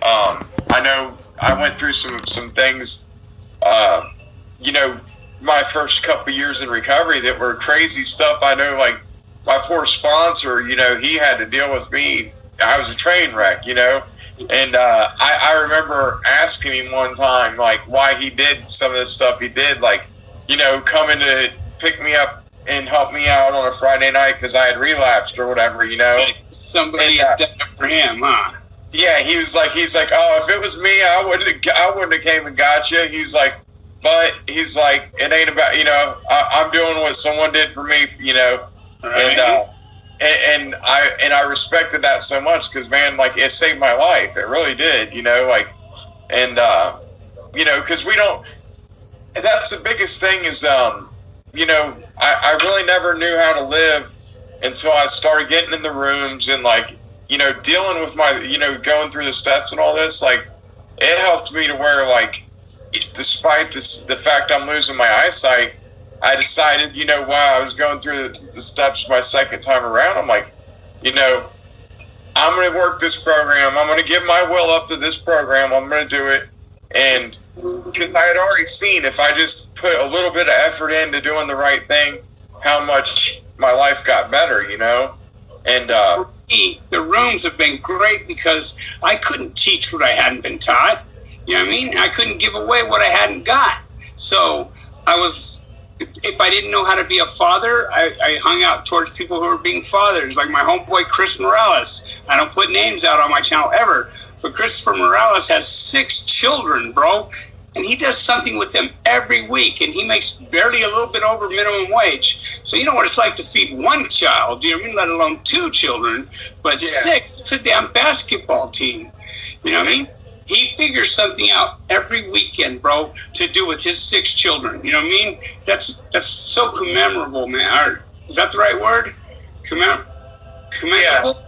I know I went through some things, you know, my first couple years in recovery that were crazy stuff. I know, like, my poor sponsor, you know, he had to deal with me. I was a train wreck, you know, and I remember asking him one time, like, why he did some of the stuff he did, like, you know, coming to pick me up and help me out on a Friday night because I had relapsed or whatever, you know. Somebody had done it for him, huh? Yeah, he's like, oh, if it was me, I wouldn't have came and got you. He's like, but he's like, it ain't about, you know, I'm doing what someone did for me, you know, right. And I respected that so much because, man, like, it saved my life. It really did, you know, like, and you know, because we don't. That's the biggest thing is, you know, I really never knew how to live until I started getting in the rooms and, like, you know, dealing with my, you know, going through the steps and all this. Like, it helped me to where, like, despite the fact I'm losing my eyesight, I decided, you know, while I was going through the steps my second time around, I'm like, you know, I'm going to work this program. I'm going to give my will up to this program. I'm going to do it. And because I had already seen, if I just put a little bit of effort into doing the right thing, how much my life got better, you know? And the rooms have been great because I couldn't teach what I hadn't been taught. You know what I mean? I couldn't give away what I hadn't got. So I was, if I didn't know how to be a father, I hung out towards people who were being fathers, like my homeboy Chris Morales. I don't put names out on my channel ever, but Christopher Morales has 6 children, bro, and he does something with them every week, and he makes barely a little bit over minimum wage. So you know what it's like to feed one child, you know what I mean, let alone 2 children, but 6, it's a damn basketball team, you know what I mean? He figures something out every weekend, bro, to do with his 6 children. You know what I mean? That's so commemorable, man. Or, is that the right word? Commendable?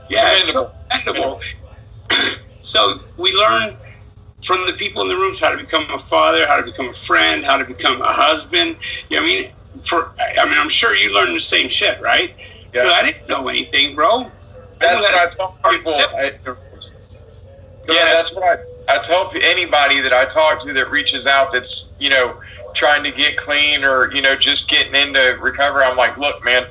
Yeah, it's so commendable. So we learn from the people in the rooms how to become a father, how to become a friend, how to become a husband. You know what I mean? I'm sure you learned the same shit, right? Because I didn't know anything, bro. That's what I tell people. That's what I tell anybody that I talk to that reaches out that's, you know, trying to get clean or, you know, just getting into recovery. I'm like, look, man,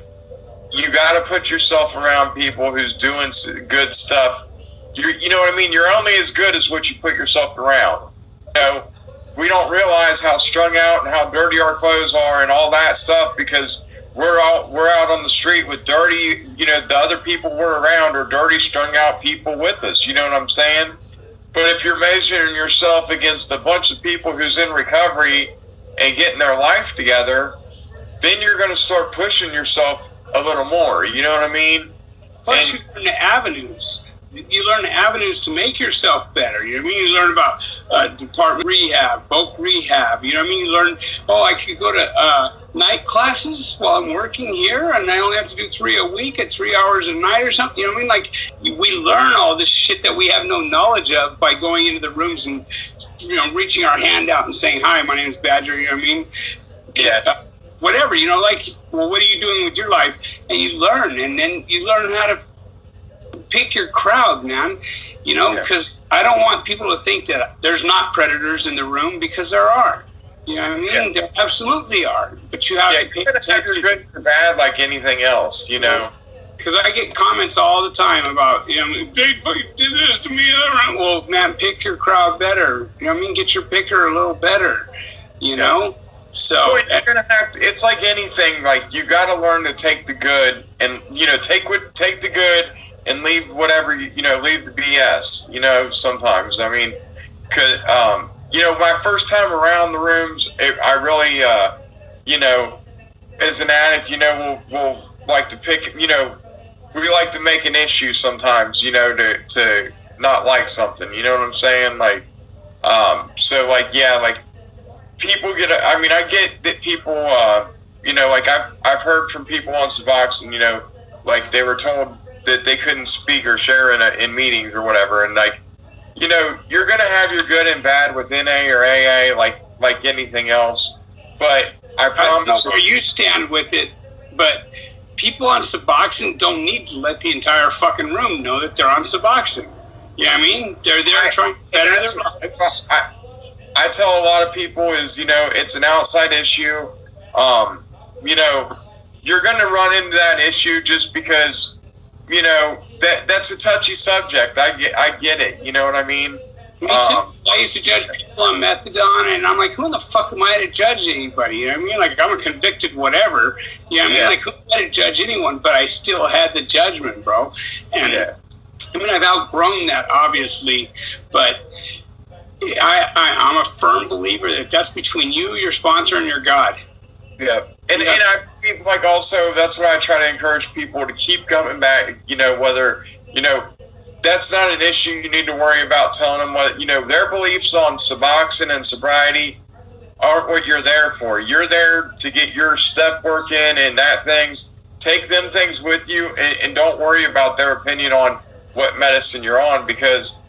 you got to put yourself around people who's doing good stuff. You know what I mean? You're only as good as what you put yourself around. You know, we don't realize how strung out and how dirty our clothes are and all that stuff because we're out on the street with dirty, you know, the other people we're around are dirty, strung out people with us. You know what I'm saying? But if you're measuring yourself against a bunch of people who's in recovery and getting their life together, then you're going to start pushing yourself a little more. You know what I mean? Plus, you learn the avenues. You learn the avenues to make yourself better. You know what I mean? You learn about department rehab, bulk rehab. You know what I mean? You learn, I could go to night classes while I'm working here, and I only have to do 3 a week at 3 hours a night or something. You know what I mean? Like, we learn all this shit that we have no knowledge of by going into the rooms and, you know, reaching our hand out and saying, hi, my name is Badger. You know what I mean? Yeah. Whatever, you know, like, well, what are you doing with your life? And you learn, and then you learn how to pick your crowd, man, you know, because I don't want people to think that there's not predators in the room, because there are. You know what I mean? There absolutely are. But you have to pay attention. Good or bad like anything else, you know. Because I get comments all the time about, you know, they did this to me. Well, man, pick your crowd better. You know what I mean? Get your picker a little better, you know? So you're gonna have to, it's like anything, like, you got to learn to take the good and, you know, take the good and leave whatever, you know, leave the BS, you know, sometimes. I mean, cause, you know, my first time around the rooms, I really, you know, as an addict, you know, we'll like to pick, you know, we like to make an issue sometimes, you know, to not like something, you know what I'm saying? Like, so, like, yeah, like, people get, I mean, I get that people, you know, like, I've heard from people on Suboxone, you know, like, they were told that they couldn't speak or share in meetings or whatever, and, like, you know, you're going to have your good and bad with NA or AA, like anything else, but I promise... I don't know where you stand with it, but people on Suboxone don't need to let the entire fucking room know that they're on Suboxone. You know what I mean? They're there trying to better their lives. I tell a lot of people is, it's an outside issue. You're going to run into that issue just because, that's a touchy subject. I get it. You know what I mean? Me too. I used to judge people on methadone, and I'm like, who in the fuck am I to judge anybody? You know what I mean? Like, I'm a convicted whatever. You know what I mean? Like, who am I to judge anyone? But I still had the judgment, bro. And I mean, I've outgrown that, obviously, but I'm a firm believer that that's between you, your sponsor, and your God. Yeah. And I think, like, also, that's why I try to encourage people to keep coming back, whether, that's not an issue you need to worry about telling them what, their beliefs on Suboxone and sobriety aren't what you're there for. You're there to get your step work in and that things. Take them things with you and don't worry about their opinion on what medicine you're on, because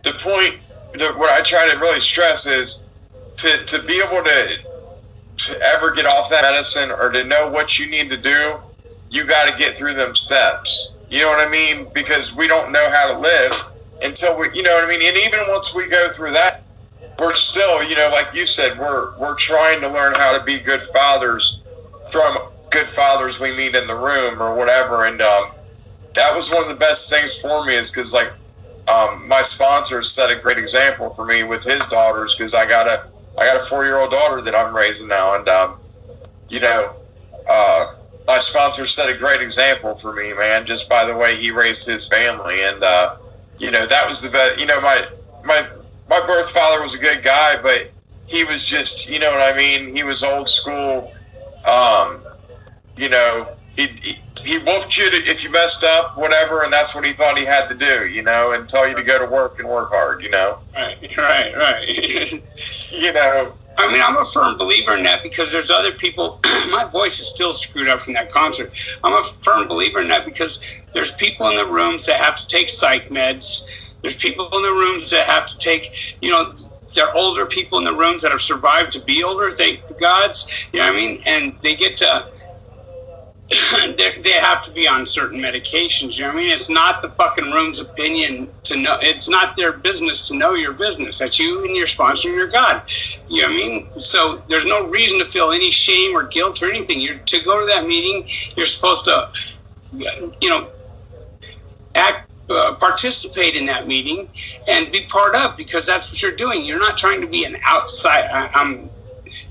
the point, what I try to really stress is to be able to ever get off that medicine or to know what you need to do, you got to get through them steps. You know what I mean? Because we don't know how to live until we, you know what I mean? And even once we go through that, we're still, like you said, we're trying to learn how to be good fathers from good fathers we meet in the room or whatever. And that was one of the best things for me, is because, like, my sponsor set a great example for me with his daughters, because I got a 4-year-old daughter that I'm raising now, and my sponsor set a great example for me, man, just by the way he raised his family. And that was the best. My birth father was a good guy, but he was just, you know what I mean, he was old school. He whooped you if you messed up, whatever, and that's what he thought he had to do, and tell you to go to work and work hard, Right. I mean, I'm a firm believer in that, because there's other people. My voice is still screwed up from that concert. I'm a firm believer in that because there's people in the rooms that have to take psych meds. There's people in the rooms that have to take, they're older people in the rooms that have survived to be older, thank the gods. You know what I mean? And they get to, they have to be on certain medications. You know what I mean? It's not the fucking room's opinion to know. It's not their business to know your business. That's you and your sponsor and your God. You know what I mean? So there's no reason to feel any shame or guilt or anything. You're to go to that meeting. You're supposed to, participate in that meeting and be part of, because that's what you're doing. You're not trying to be an outside. I'm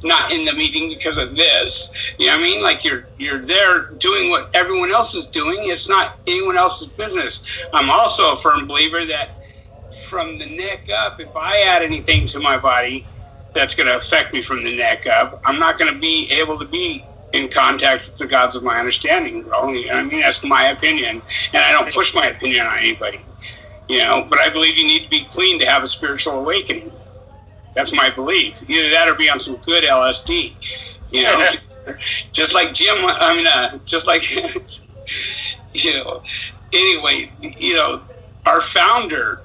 not in the meeting because of this. You know what I mean? Like, you're there doing what everyone else is doing. It's not anyone else's business. I'm also a firm believer that from the neck up, if I add anything to my body that's going to affect me from the neck up, I'm not going to be able to be in contact with the gods of my understanding, bro. You know what I mean? That's my opinion, and I don't push my opinion on anybody. But I believe you need to be clean to have a spiritual awakening. That's my belief. Either that or be on some good LSD. Just like Jim. Just like Anyway, our founder.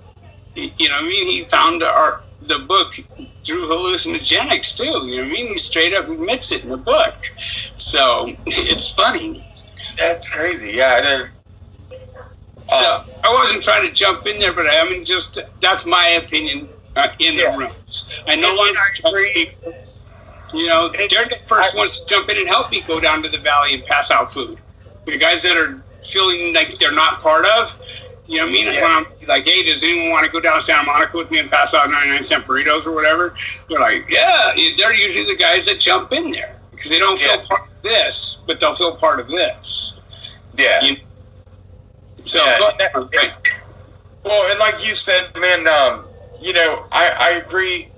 He found the book through hallucinogenics too. You know what I mean? He straight up admits it in the book. So it's funny. That's crazy. Yeah, I didn't. So I wasn't trying to jump in there, but just that's my opinion. In the rooms, I no longer agree. They're the first ones to jump in and help me go down to the valley and pass out food. The guys that are feeling like they're not part of, you know what I mean? Yeah. When I'm like, hey, does anyone want to go down to Santa Monica with me and pass out 99-cent burritos or whatever? They're like, yeah. They're usually the guys that jump in there because they don't feel part of this, but they'll feel part of this. Yeah. So, well, and like you said, man, I agree,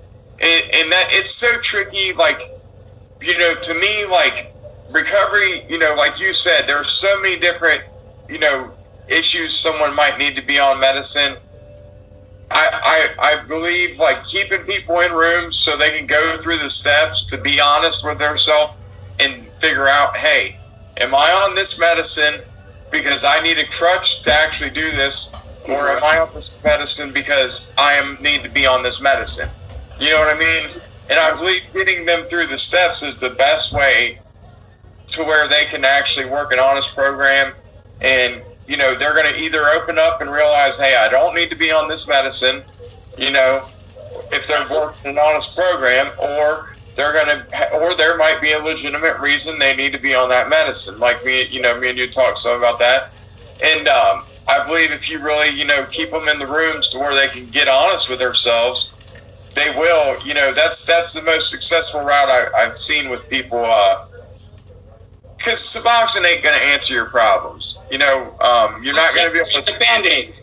and that it's so tricky. Like, to me, like, recovery, like you said, there are so many different, issues someone might need to be on medicine. I believe, like, keeping people in rooms so they can go through the steps to be honest with themselves and figure out, hey, am I on this medicine because I need a crutch to actually do this? Or am I on this medicine because I need to be on this medicine? You know what I mean? And I believe getting them through the steps is the best way to where they can actually work an honest program and they're going to either open up and realize, hey, I don't need to be on this medicine, if they're working an honest program, or there might be a legitimate reason they need to be on that medicine. Like me and you talked some about that. And I believe if you really, keep them in the rooms to where they can get honest with themselves, they will. That's the most successful route I've seen with people. Because Suboxone ain't going to answer your problems. You're not going to be able to. It's a Band-Aid.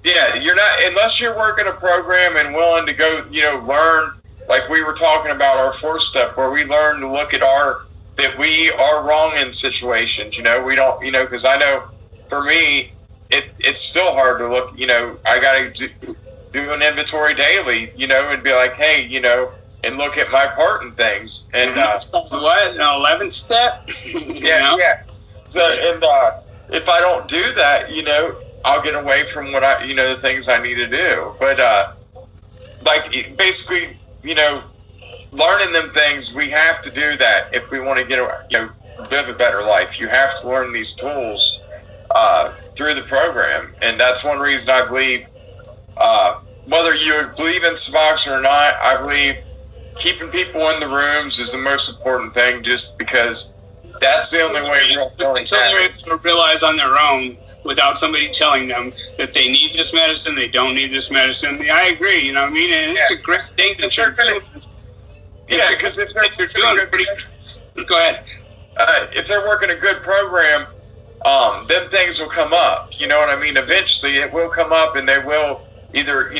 Yeah, you're not, unless you're working a program and willing to go, learn, like we were talking about our 4th step, where we learn to look at that we are wrong in situations. We don't, because I know for me, it's still hard to look, I got to do an inventory daily, and be like, hey, and look at my part in things. And what, an 11th step? Yeah. So, and if I don't do that, I'll get away from what the things I need to do. But basically, learning them things, we have to do that if we want to live a better life. You have to learn these tools through the program, and that's one reason I believe, whether you believe in Suboxone or not, I believe keeping people in the rooms is the most important thing, just because that's the only way you're going to realize on their own, without somebody telling them that they need this medicine, they don't need this medicine. I agree, and it's a great thing that you're doing. Yeah, because if they're doing go ahead. If they're working a good program, then things will come up. You know what I mean? Eventually, it will come up, and they will either,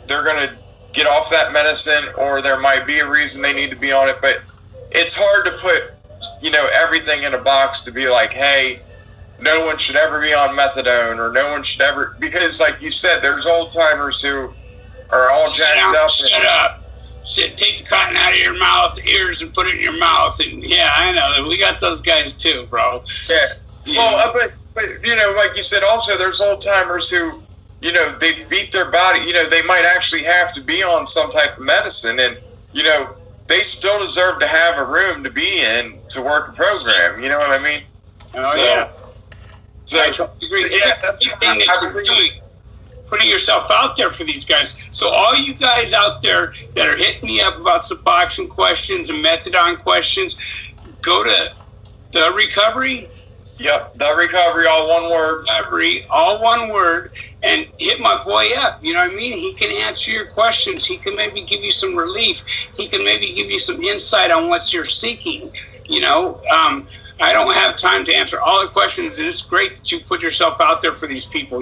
they're going to get off that medicine, or there might be a reason they need to be on it. But it's hard to put, everything in a box to be like, hey, no one should ever be on methadone, or no one should ever, because like you said, there's old timers who are all jacked up. Shut up. Take the cotton out of your ears and put it in your mouth. And yeah, I know. We got those guys too, bro. Yeah. Well, but like you said, also there's old timers who, they beat their body. They might actually have to be on some type of medicine, and they still deserve to have a room to be in to work a program. You know what I mean? Oh yeah. So I totally agree. That's the thing that you're doing, putting yourself out there for these guys. So all you guys out there that are hitting me up about Suboxone questions and methadone questions, go to The Recovery. Yep, The Recovery, all one word. Recovery, all one word, and hit my boy up. You know what I mean? He can answer your questions. He can maybe give you some relief. He can maybe give you some insight on what you're seeking. I don't have time to answer all the questions, and it's great that you put yourself out there for these people,